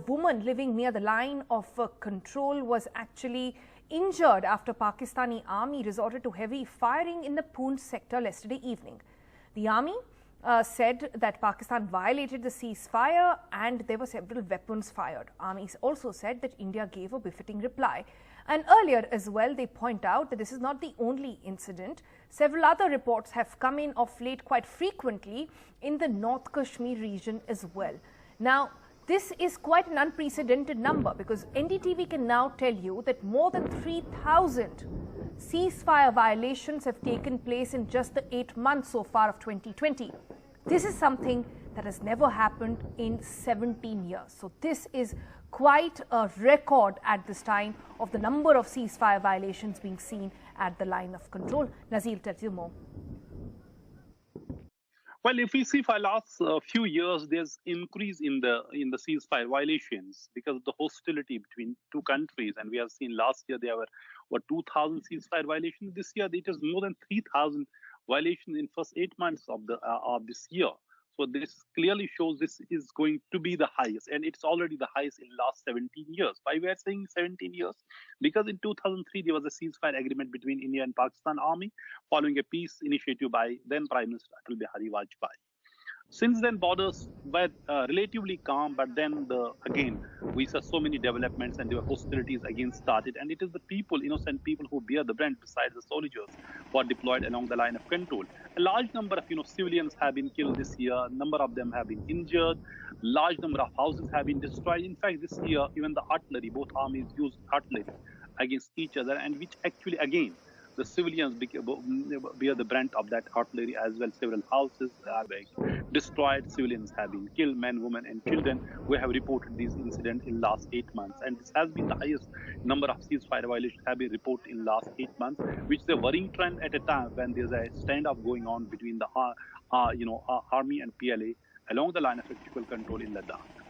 woman living near the line of control was actually injured after Pakistani army resorted to heavy firing in the Poonch sector yesterday evening. The army said that Pakistan violated the ceasefire and there were several weapons fired. Armies also said that India gave a befitting reply. And earlier as well, they point out that this is not the only incident. Several other reports have come in of late quite frequently in the North Kashmir region as well. Now, this is quite an unprecedented number because NDTV can now tell you that more than 3,000 ceasefire violations have taken place in just the 8 months so far of 2020. This is something that has never happened in 17 years. So this is quite a record at this time of the number of ceasefire violations being seen at the line of control. Nazir tells you more. Well, if we see for last few years, there's increase in the ceasefire violations because of the hostility between two countries, and we have seen last year there were 2,000 ceasefire violations. This year it is more than 3,000 violations in first 8 months of this year. So this clearly shows this is going to be the highest, and it's already the highest in last 17 years. Why we are saying 17 years? Because in 2003 there was a ceasefire agreement between India and Pakistan army following a peace initiative by then Prime Minister Atal Bihari Vajpayee. Since then, borders were relatively calm, but then again we saw so many developments and there were hostilities again started. And it is the people, innocent people, who bear the brunt besides the soldiers who are deployed along the line of control. A large number of civilians have been killed this year. A number of them have been injured. Large number of houses have been destroyed. In fact, this year even the artillery, both armies used artillery against each other, and which actually again the civilians bear the brunt of that artillery as well. Several houses have been destroyed, civilians have been killed, men, women and children. We have reported these incidents in last 8 months, and this has been the highest number of ceasefire violations have been reported in last 8 months, which is a worrying trend at a time when there's a standoff going on between the army and PLA along the line of actual control in Ladakh.